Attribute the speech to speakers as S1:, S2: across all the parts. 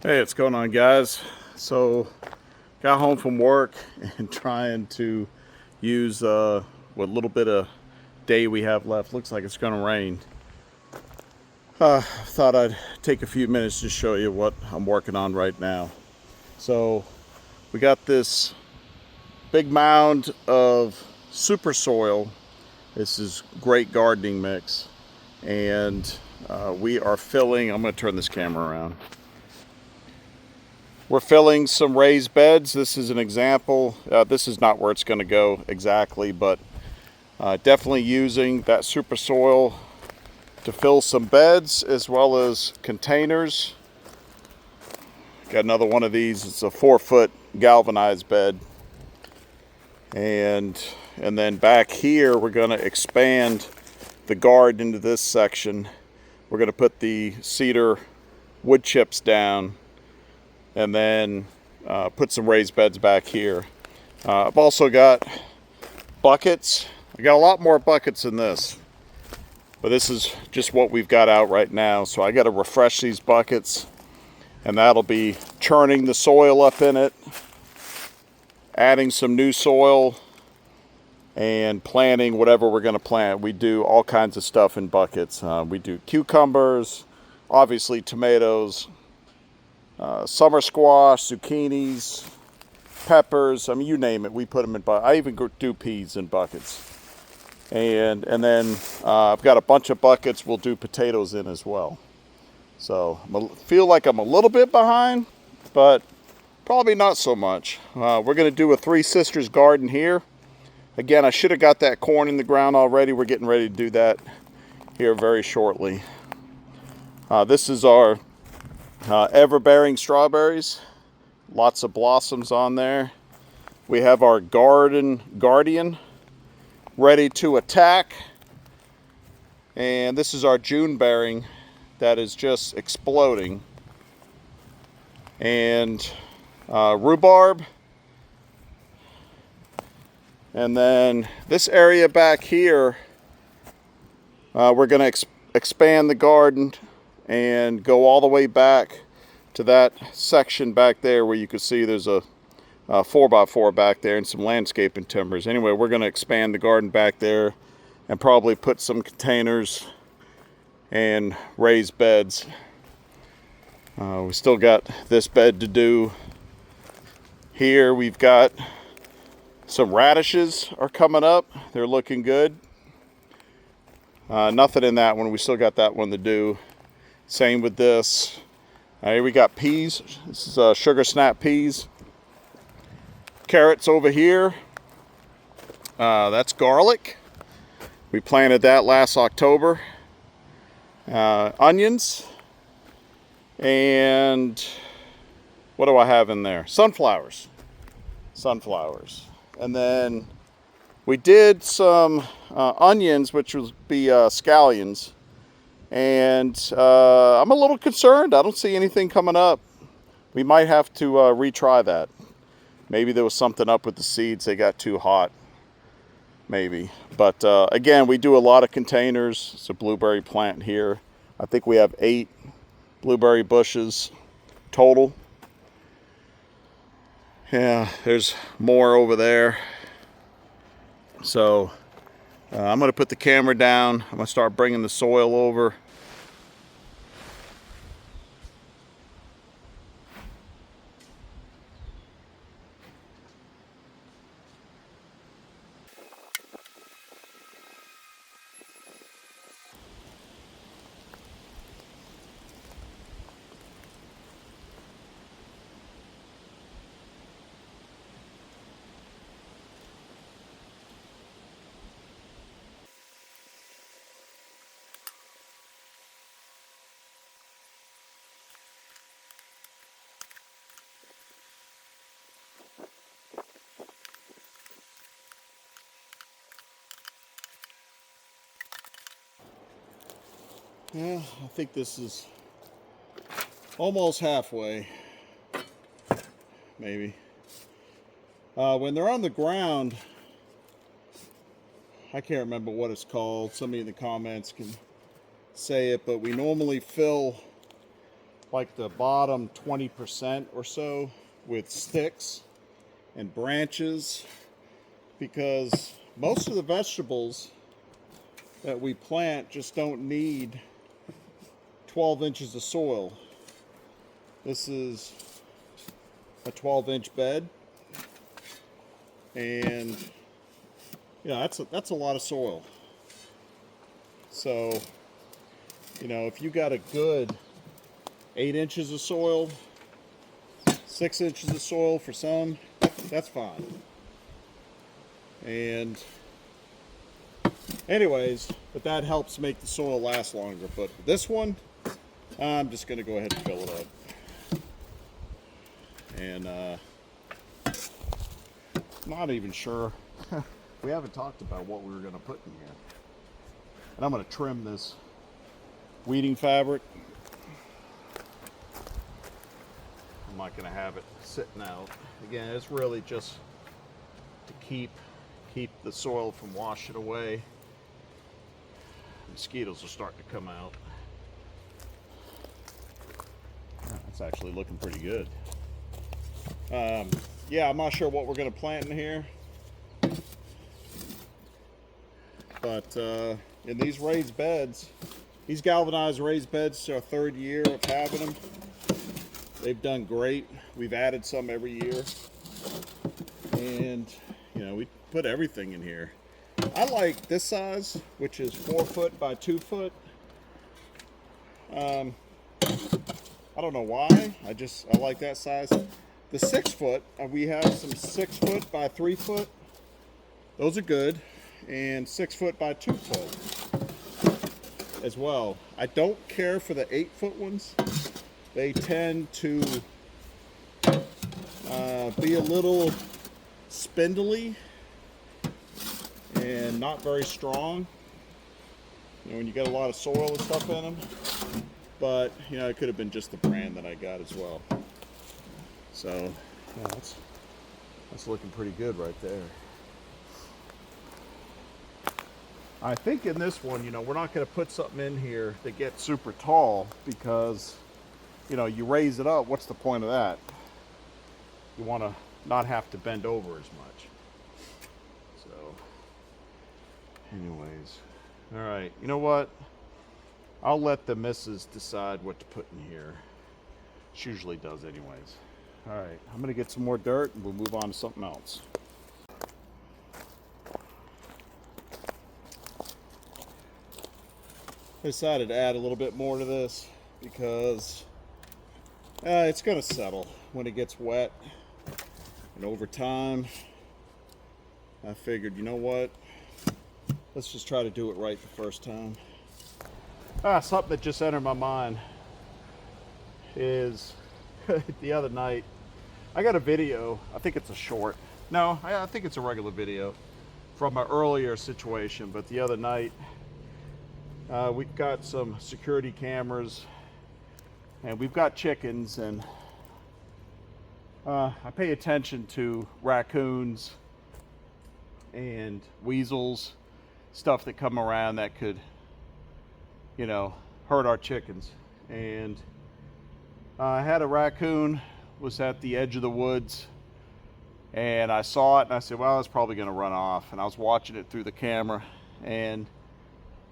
S1: Hey, what's going on, guys? So, got home from work and trying to use what little bit of day we have left. Looks like it's going to rain. Thought I'd take a few minutes to show you what I'm working on right now. So, we got this big mound of super soil. This is great gardening mix, and we are filling. I'm going to turn this camera around. We're filling some raised beds. This is an example. This is not where it's going to go exactly, but definitely using that super soil to fill some beds as well as containers. Got another one of these. It's a 4-foot galvanized bed. And then back here, we're going to expand the garden into this section. We're going to put the cedar wood chips down, and then put some raised beds back here. I've also got buckets. I got a lot more buckets than this, but this is just what we've got out right now. So I got to refresh these buckets, and that'll be churning the soil up in it, adding some new soil, and planting whatever we're going to plant. We do all kinds of stuff in buckets. We do cucumbers, obviously tomatoes, summer squash, zucchinis, peppers. I mean, you name it, we put them in buckets. I even do peas in buckets. And then I've got a bunch of buckets we'll do potatoes in as well. So I feel like I'm a little bit behind, but probably not so much. We're going to do a Three Sisters garden here. Again, I should have got that corn in the ground already. We're getting ready to do that here very shortly. This is our ever-bearing strawberries. Lots of blossoms on there. We have our garden guardian ready to attack. And this is our June bearing that is just exploding. And rhubarb. And then this area back here, we're going to expand the garden and go all the way back to that section back there where you can see there's a 4x4 back there and some landscaping timbers. Anyway, we're going to expand the garden back there and probably put some containers and raised beds. We still got this bed to do. Here we've got some radishes are coming up. They're looking good. Nothing in that one. We still got that one to do. Same with this. Here we got peas. This is sugar snap peas. Carrots over here. That's garlic. We planted that last October. Onions. And what do I have in there? Sunflowers. Sunflowers. And then we did some onions, which would be scallions. And I'm a little concerned. I don't see anything coming up. We might have to retry that. Maybe there was something up with the seeds. They got too hot. Maybe. But again, we do a lot of containers. It's a blueberry plant here. I think we have 8 blueberry bushes total. Yeah, there's more over there. So I'm going to put the camera down. I'm going to start bringing the soil over. Yeah, I think this is almost halfway, maybe. When they're on the ground, I can't remember what it's called. Somebody in the comments can say it, but we normally fill like the bottom 20% or so with sticks and branches, because most of the vegetables that we plant just don't need 12 inches of soil. This is a 12-inch bed, and yeah, that's a lot of soil. So, you know, if you got a good 8 inches of soil, 6 inches of soil for some, that's fine. And anyways, but that helps make the soil last longer. But this one, I'm just gonna go ahead and fill it up. And not even sure. We haven't talked about what we were gonna put in here. And I'm gonna trim this weeding fabric. I'm not gonna have it sitting out. Again, it's really just to keep the soil from washing away. Mosquitoes are starting to come out. That's actually looking pretty good. Yeah, I'm not sure what we're gonna plant in here, but in these raised beds, these galvanized raised beds, are our 3rd year of having them. They've done great. We've added some every year, and you know, we put everything in here. I like this size, which is 4 foot by 2 foot. I don't know why. I like that size. The 6 foot, we have some 6 foot by 3 foot. Those are good, and 6 foot by 2 foot as well. I don't care for the 8 foot ones. They tend to be a little spindly and not very strong, you know, when you get a lot of soil and stuff in them. But you know, it could have been just the brand that I got as well. So yeah, that's looking pretty good right there. I think in this one, you know, we're not going to put something in here that gets super tall, because you know, you raise it up, what's the point of that? You want to not have to bend over as much. So anyways, all right, you know what, I'll let the missus decide what to put in here. She usually does anyways. All right, I'm gonna get some more dirt and we'll move on to something else. I decided to add a little bit more to this because it's gonna settle when it gets wet, and over time I figured, you know what, let's just try to do it right the first time. Something that just entered my mind is the other night I got a video, I think it's a short, no, I think it's a regular video from an earlier situation, but the other night we've got some security cameras and we've got chickens, and I pay attention to raccoons and weasels, stuff that come around that could, you know, hurt our chickens. And I had a raccoon, was at the edge of the woods, and I saw it and I said, well, it's probably going to run off. And I was watching it through the camera, and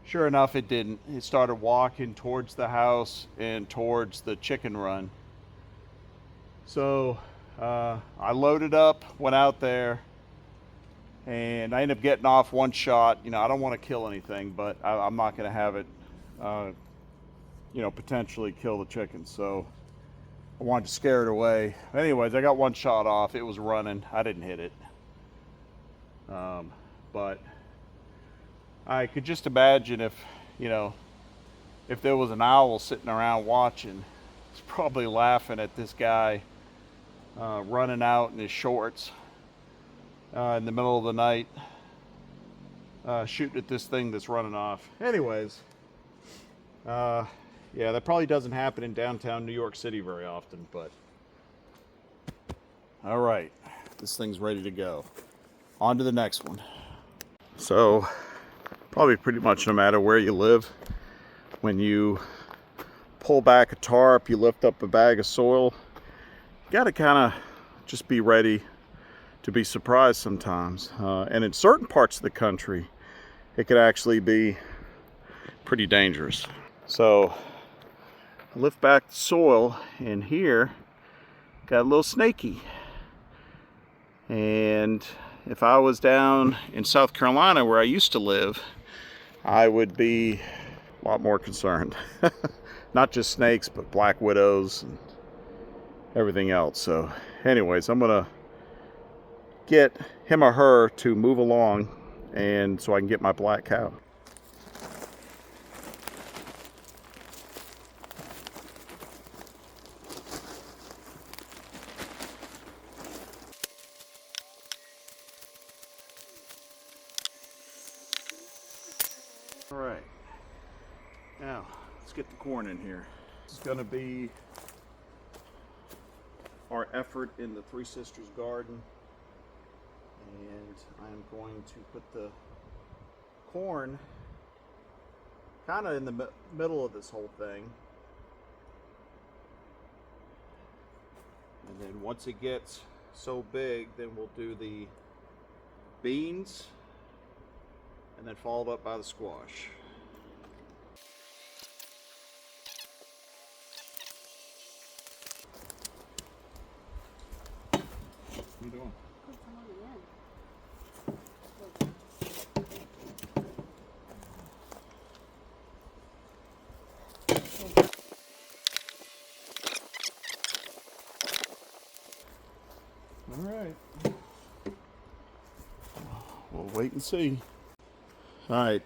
S1: sure enough, it didn't. It started walking towards the house and towards the chicken run. So I loaded up, went out there, and I ended up getting off one shot. You know, I don't want to kill anything, but I'm not going to have it, you know, potentially kill the chickens. So I wanted to scare it away. Anyways, I got one shot off. It was running. I didn't hit it. But I could just imagine if, you know, if there was an owl sitting around watching, it's probably laughing at this guy running out in his shorts in the middle of the night, shooting at this thing that's running off. Anyways, yeah, that probably doesn't happen in downtown New York City very often, but all right, this thing's ready to go. On to the next one. So probably pretty much no matter where you live, when you pull back a tarp, you lift up a bag of soil. You got to kind of just be ready to be surprised sometimes. And in certain parts of the country, it could actually be pretty dangerous. So I lift back the soil, and here got a little snaky. And if I was down in South Carolina where I used to live, I would be a lot more concerned. Not just snakes, but black widows and everything else. So anyways, I'm gonna get him or her to move along, and so I can get my black cow. All right, now let's get the corn in here. This is going to be our effort in the Three Sisters garden, and I'm going to put the corn kind of in the middle of this whole thing, and then once it gets so big, then we'll do the beans, and then followed up by the squash. What are you doing?
S2: Put some on the end.
S1: All right. We'll wait and see. All right,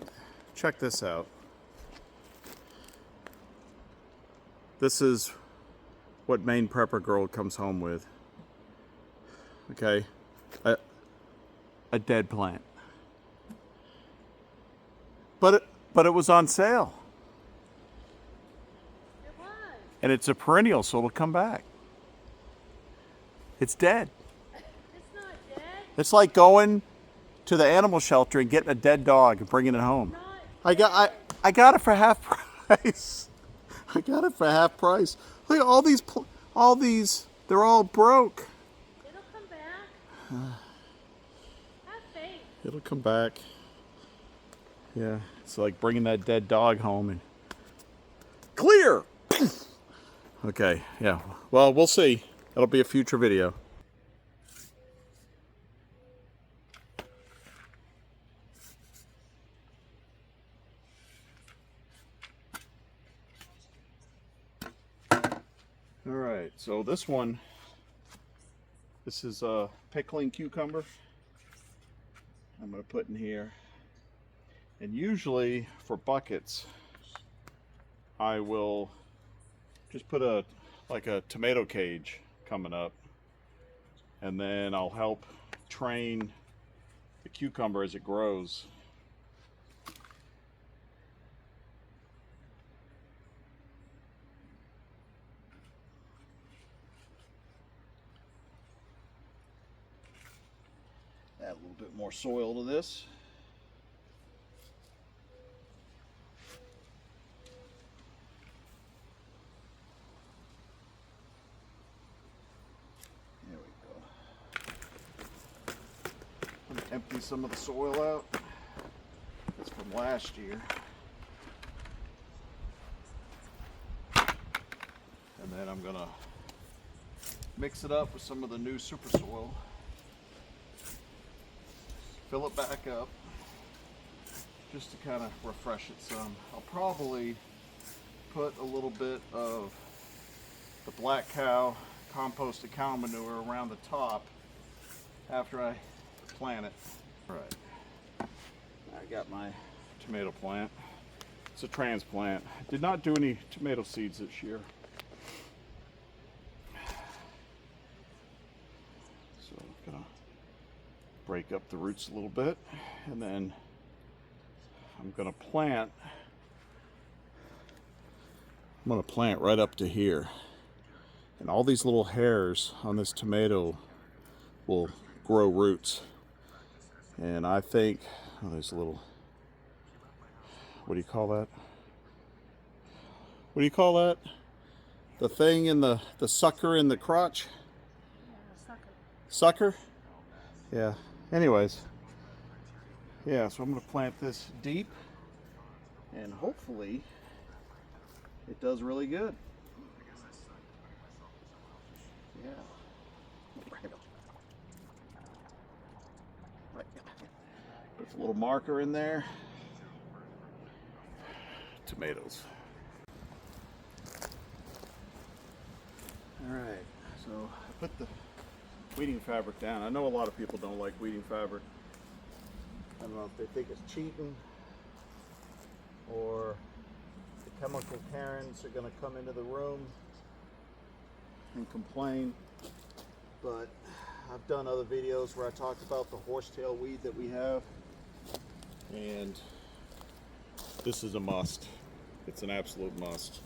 S1: check this out. This is what Maine prepper girl comes home with. Okay, a dead plant. But it was on sale.
S2: It was.
S1: And it's a perennial, so it'll come back. It's dead.
S2: It's not dead.
S1: It's like going to the animal shelter and getting a dead dog and bringing it home. I got it for half price. I got it for half price. Look at all these. They're all broke.
S2: It'll come back. Have faith.
S1: It'll come back. Yeah, it's like bringing that dead dog home and clear. Okay, yeah. Well, we'll see. That'll be a future video. All right, so this is a pickling cucumber. I'm going to put in here. And usually for buckets, I will just put like a tomato cage coming up, and then I'll help train the cucumber as it grows. Add a little bit more soil to this. There we go. I'm going to empty some of the soil out. That's from last year. And then I'm going to mix it up with some of the new super soil. Fill it back up just to kind of refresh it some. I'll probably put a little bit of the black cow composted cow manure around the top after I plant it. All right, I got my tomato plant. It's a transplant. Did not do any tomato seeds this year. So I'm gonna break up the roots a little bit, and then I'm gonna plant right up to here, and all these little hairs on this tomato will grow roots. And I think, oh, there's a little, what do you call that? What do you call that? The thing in the sucker in the crotch?
S2: Yeah, sucker.
S1: Sucker? Yeah. Anyways. Yeah, so I'm going to plant this deep. And hopefully it does really good. Yeah. Put a little marker in there. Tomatoes. Alright, so I put the weeding fabric down. I know a lot of people don't like weeding fabric. I don't know if they think it's cheating or the chemical Karens are going to come into the room and complain. But I've done other videos where I talked about the horsetail weed that we have, and this is a must. It's an absolute must.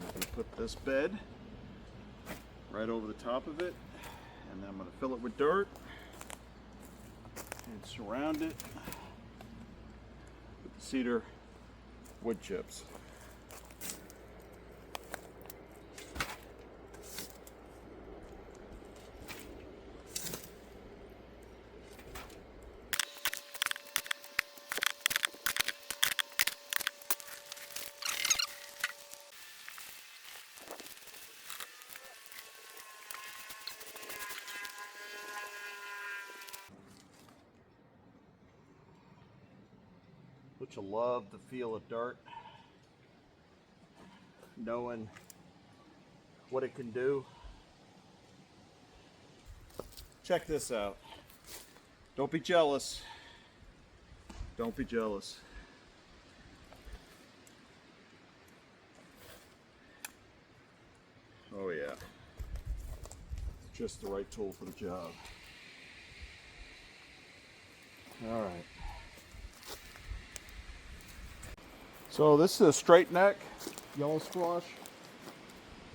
S1: I'm going to put this bed right over the top of it, and then I'm going to fill it with dirt and surround it with cedar wood chips. Don't you love the feel of dirt? Knowing what it can do. Check this out. Don't be jealous. Don't be jealous. Oh yeah. It's just the right tool for the job. All right. So this is a straight neck yellow squash,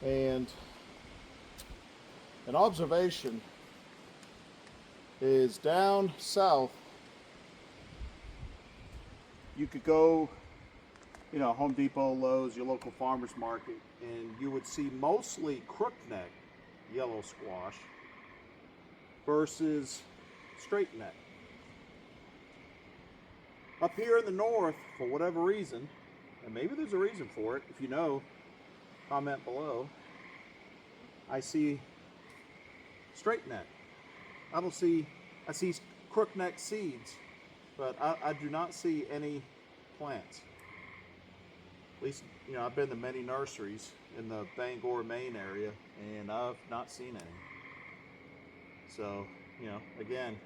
S1: and an observation is down south you could go, you know, Home Depot, Lowe's, your local farmer's market, and you would see mostly crookneck yellow squash versus straight neck. Up here in the north, for whatever reason, and maybe there's a reason for it, if you know, comment below, I see straight neck. I see crookneck seeds, but I do not see any plants. At least, you know, I've been to many nurseries in the Bangor, Maine area, and I've not seen any. So, you know, again,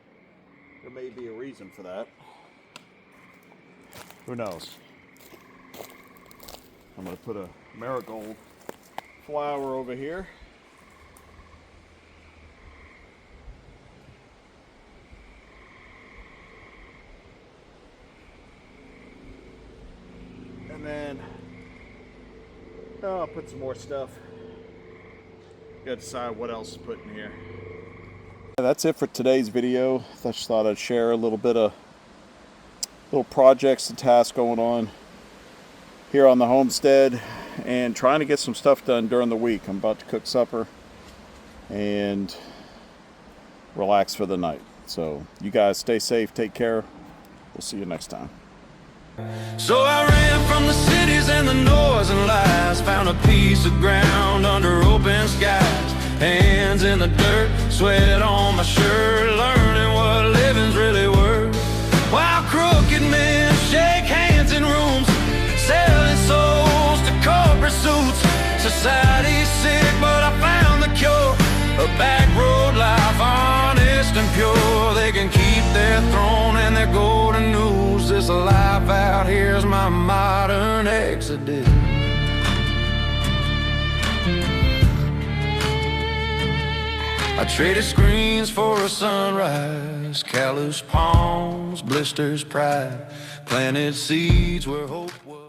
S1: there may be a reason for that. Who knows? I'm going to put a marigold flower over here. And then I'll put some more stuff. Got to decide what else to put in here. That's it for today's video. I just thought I'd share a little bit of little projects and tasks going on here on the homestead and trying to get some stuff done during the week. I'm about to cook supper and relax for the night. So you guys stay safe, take care. We'll see you next time.
S3: So I ran from the cities and the noise and lies, found a piece of ground under open skies, hands in the dirt, sweat on my shirt, learning what living's really worth. While crooked men shake hands in rooms, selling souls to corporate suits. Society's sick, but I found the cure. A back road life, honest and pure. They can keep their throne and their golden news. This life out here's my modern exodus. I traded screens for a sunrise, callous palms, blisters, pride, planted seeds where hope was.